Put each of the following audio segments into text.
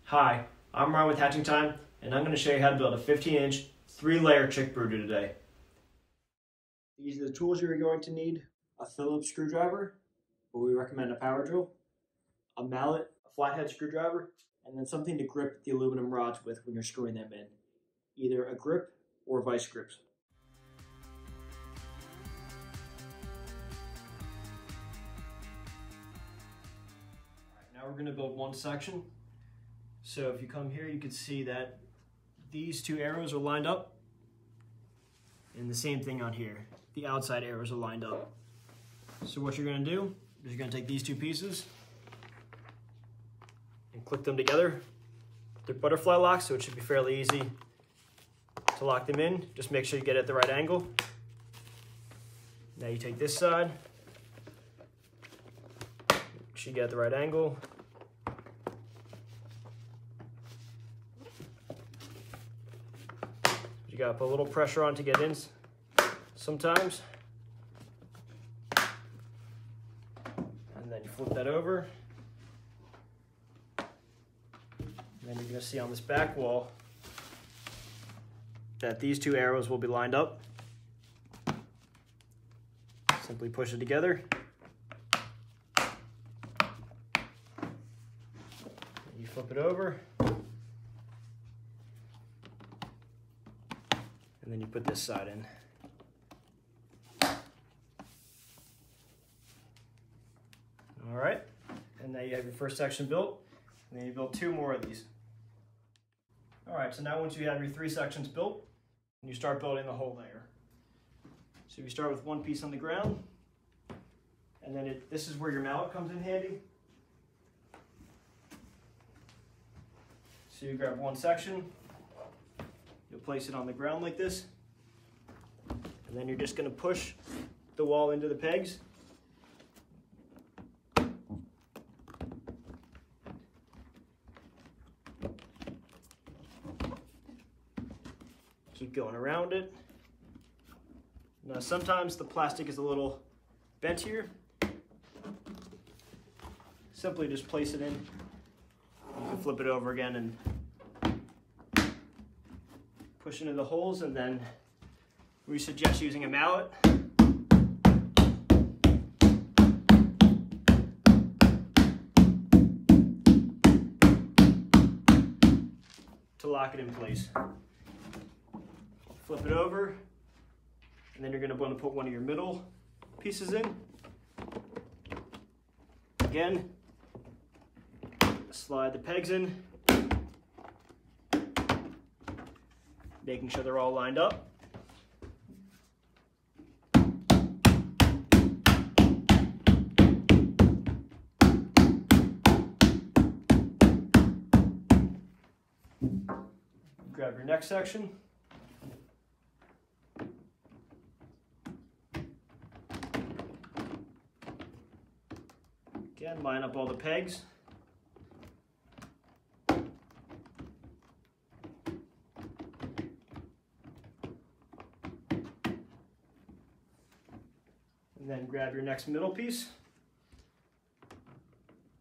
Hi, I'm Ryan with Hatching Time, and I'm going to show you how to build a 15-inch, 3-layer chick brooder today. These are the tools you're going to need: a Phillips screwdriver, but we recommend a power drill, a mallet, a flathead screwdriver, and then something to grip the aluminum rods with when you're screwing them in, either a grip or vice grips. Alright, now we're going to build one section. So if you come here, you can see that these two arrows are lined up, and the same thing on here. The outside arrows are lined up. So what you're going to do is you're going to take these two pieces and click them together. They're butterfly locks, so it should be fairly easy to lock them in. Just make sure you get it at the right angle. Now you take this side, make sure you get it at the right angle. You gotta put a little pressure on to get in sometimes. And then you flip that over. And then you're gonna see on this back wall that these two arrows will be lined up. Simply push it together. You flip it over. And then you put this side in. All right, and now you have your first section built, and then you build two more of these. All right, so now once you have your 3 sections built, you start building the whole layer. So you start with one piece on the ground, and then this is where your mallet comes in handy. So you grab one section, you'll place it on the ground like this, and then you're just going to push the wall into the pegs. Keep going around it. Now sometimes the plastic is a little bent here. Simply just place it in. You can flip it over again and push into the holes, and then we suggest using a mallet. To lock it in place. Flip it over, and then you're going to want to put one of your middle pieces in. Again, slide the pegs in, making sure they're all lined up. Grab your next section. Again, line up all the pegs. And then grab your next middle piece.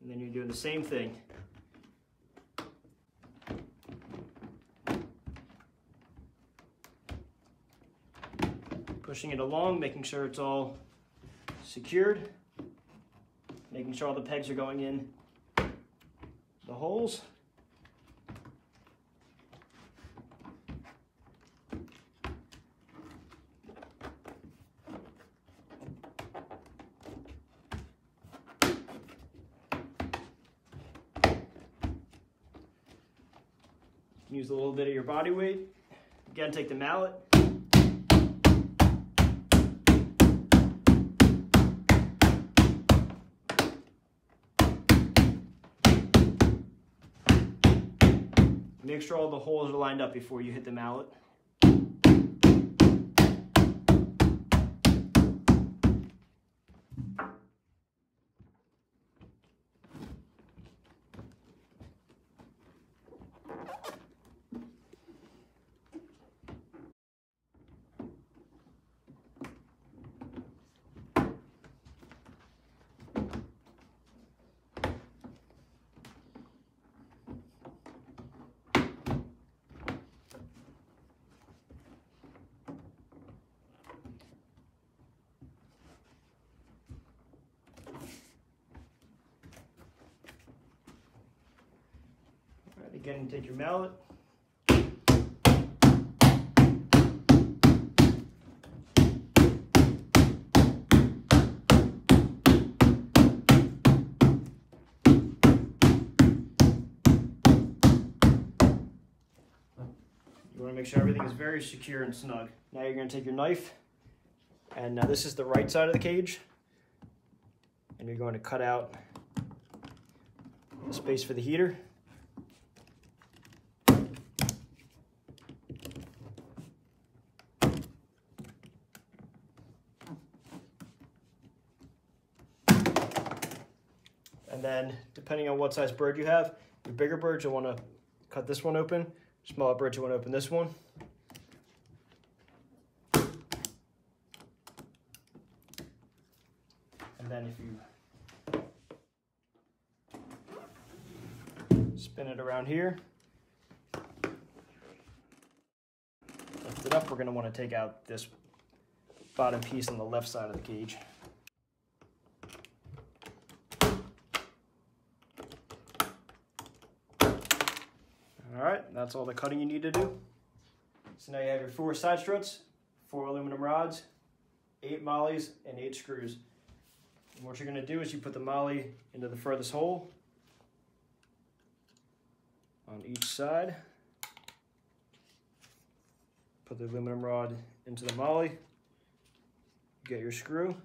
And then you're doing the same thing. Pushing it along, making sure it's all secured. Making sure all the pegs are going in the holes. Use a little bit of your body weight. Again, take the mallet. Make sure all the holes are lined up before you hit the mallet. Again, you take your mallet. You want to make sure everything is very secure and snug. Now you're going to take your knife, and now this is the right side of the cage, and you're going to cut out the space for the heater. And then, depending on what size bird you have, your bigger birds, you'll want to cut this one open. Smaller birds, you want to open this one. And then if you spin it around here, lift it up, we're going to want to take out this bottom piece on the left side of the cage. Alright, that's all the cutting you need to do. So now you have your 4 side struts, 4 aluminum rods, 8 mollies, and 8 screws. And what you're going to do is you put the molly into the furthest hole on each side. Put the aluminum rod into the molly. Get your screw.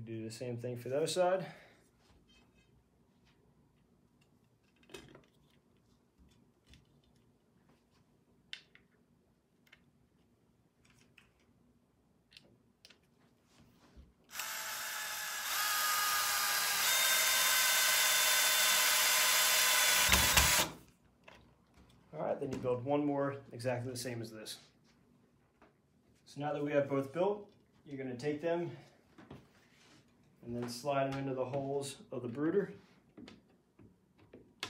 Do the same thing for the other side. All right, then you build one more exactly the same as this. So now that we have both built, you're going to take them and then slide them into the holes of the brooder. All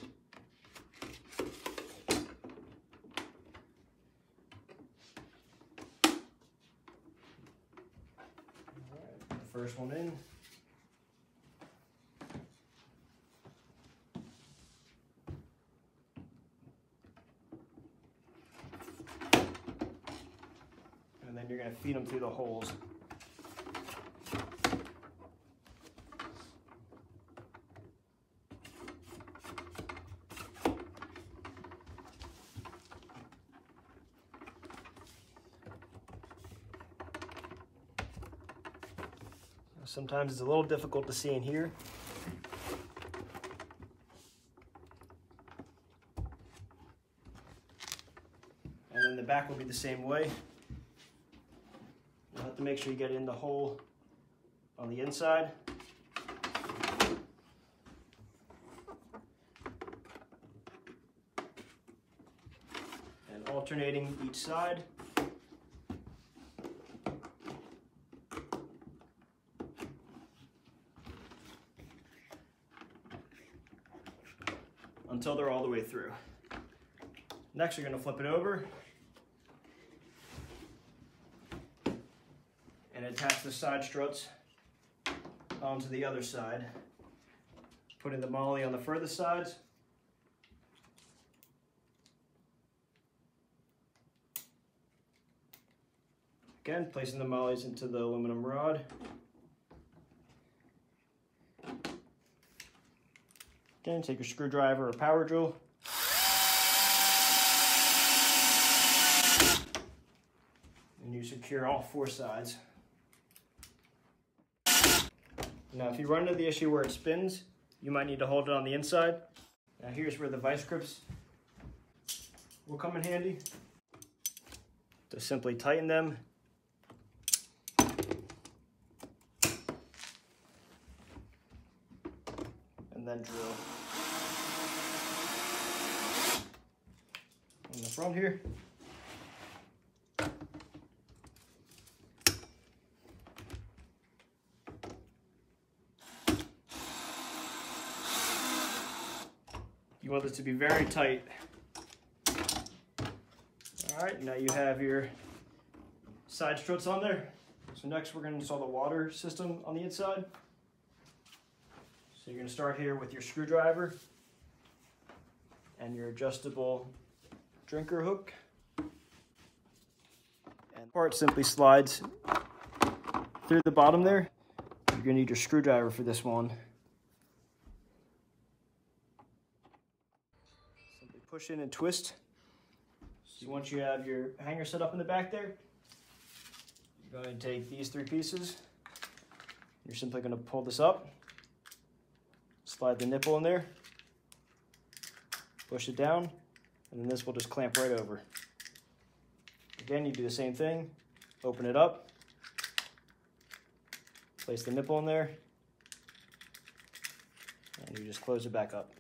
right, the first one in. And then you're going to feed them through the holes. Sometimes it's a little difficult to see in here. And then the back will be the same way. You'll have to make sure you get in the hole on the inside. And alternating each side. Until they're all the way through. Next, you're going to flip it over and attach the side struts onto the other side. Putting the molly on the furthest sides. Again, placing the mollies into the aluminum rod. Again, take your screwdriver or power drill. And you secure all 4 sides. Now, if you run into the issue where it spins, you might need to hold it on the inside. Now, here's where the vice grips will come in handy. To simply tighten them. And then drill on the front here. You want this to be very tight. All All right, now you have your side struts on there. So next we're going to install the water system on the inside. So you're going to start here with your screwdriver and your adjustable drinker hook. And the part simply slides through the bottom there. You're going to need your screwdriver for this one. Simply push in and twist. So once you have your hanger set up in the back there, you're going to take these 3 pieces. You're simply going to pull this up, slide the nipple in there, push it down, and then this will just clamp right over. Again, you do the same thing, open it up, place the nipple in there, and you just close it back up.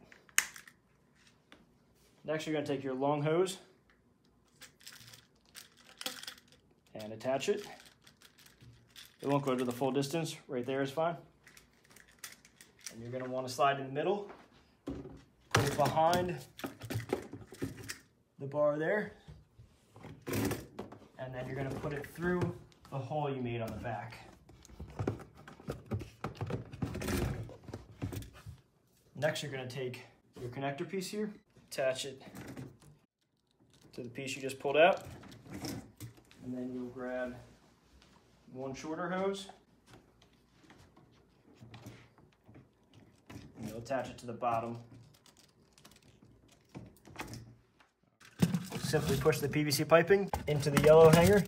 Next, you're going to take your long hose and attach it. It won't go to the full distance, right there is fine. And you're going to want to slide in the middle, put it behind the bar there, and then you're going to put it through the hole you made on the back. Next, you're going to take your connector piece here, attach it to the piece you just pulled out, and then you'll grab one shorter hose, and you'll attach it to the bottom. Simply push the PVC piping into the yellow hanger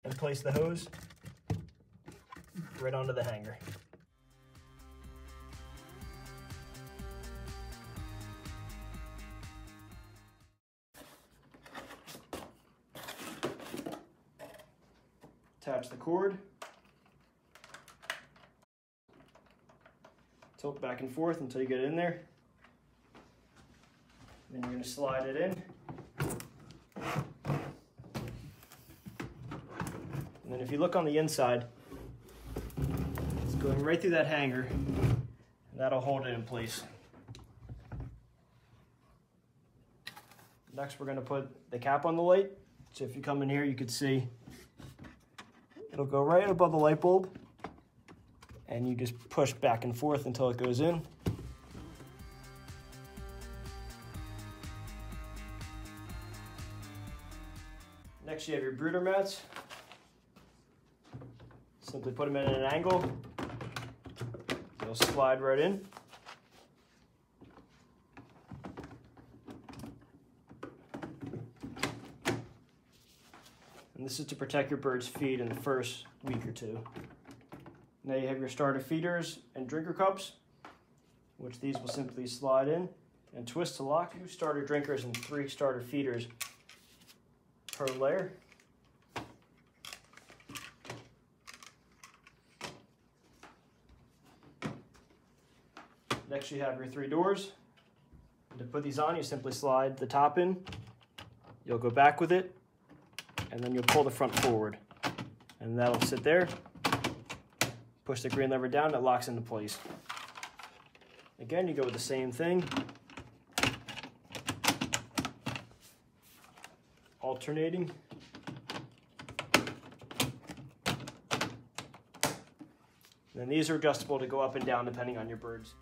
and place the hose right onto the hanger. Attach the cord, tilt back and forth until you get it in there. Then you're going to slide it in. And then if you look on the inside, it's going right through that hanger, and that'll hold it in place. Next, we're going to put the cap on the light. So if you come in here, you can see it'll go right above the light bulb, and you just push back and forth until it goes in. Next, you have your brooder mats. Simply put them in an angle. They'll slide right in. And this is to protect your bird's feed in the first week or 2. Now you have your starter feeders and drinker cups, which these will simply slide in and twist to lock. 2 starter drinkers and 3 starter feeders per layer. Next, you have your 3 doors. And to put these on, you simply slide the top in. You'll go back with it, and then you'll pull the front forward. And that'll sit there. Push the green lever down, it locks into place. Again, you go with the same thing. Alternating. And then these are adjustable to go up and down depending on your birds.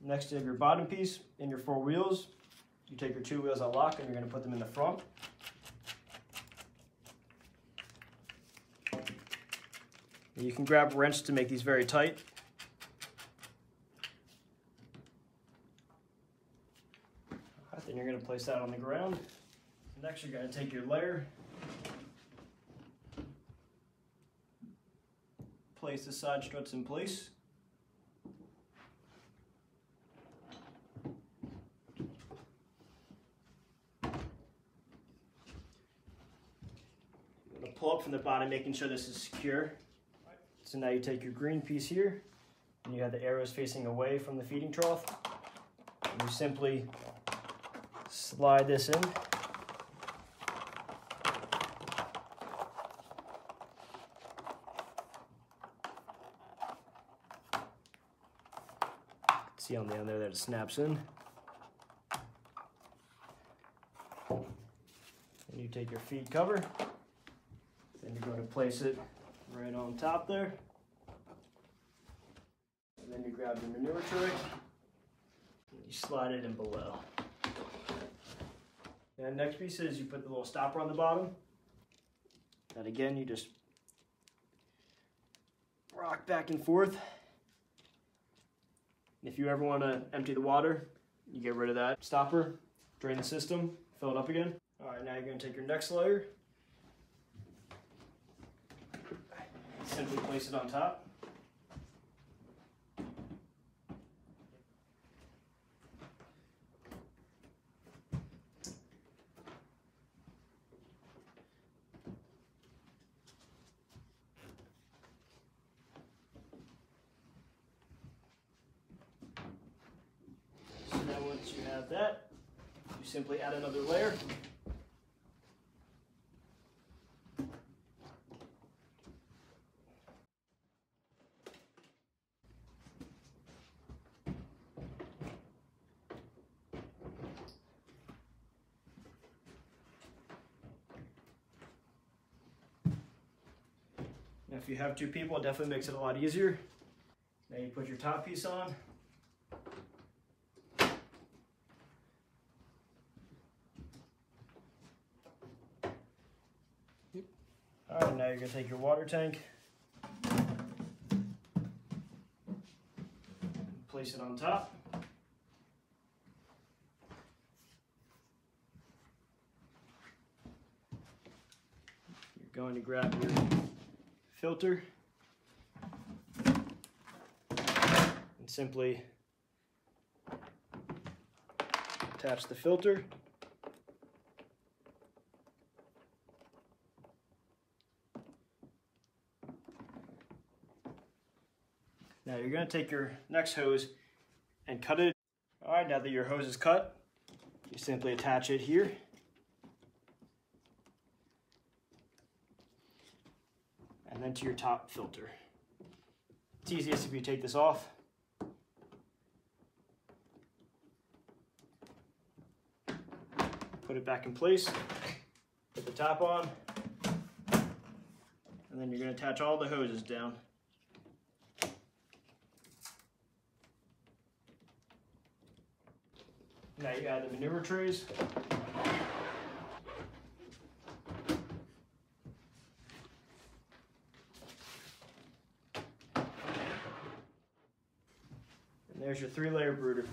Next, you have your bottom piece and your 4 wheels. You take your 2 wheels that lock and you're going to put them in the front. You can grab a wrench to make these very tight. Right, then you're going to place that on the ground. Next, you're going to take your layer, place the side struts in place. Pull up from the bottom, making sure this is secure. So now you take your green piece here, and you have the arrows facing away from the feeding trough. And you simply slide this in. See on the end there that it snaps in. And you take your feed cover, then you're going to place it right on top there. And then you grab your manure tray, and you slide it in below. And next piece is you put the little stopper on the bottom. That again, you just rock back and forth. If you ever want to empty the water, you get rid of that stopper, drain the system, fill it up again. All right, now you're going to take your next layer, simply place it on top. So now once you have that, you simply add another layer. Now if you have two people, it definitely makes it a lot easier. Now you put your top piece on. All right, now you're going to take your water tank, place it on top. You're going to grab your filter and simply attach the filter. Now you're going to take your next hose and cut it. All right, now that your hose is cut, you simply attach it here. And then to your top filter. It's easiest if you take this off. Put it back in place, put the top on, and then you're going to attach all the hoses down. Now you add the manure trays. And there's your 3-layer brooder.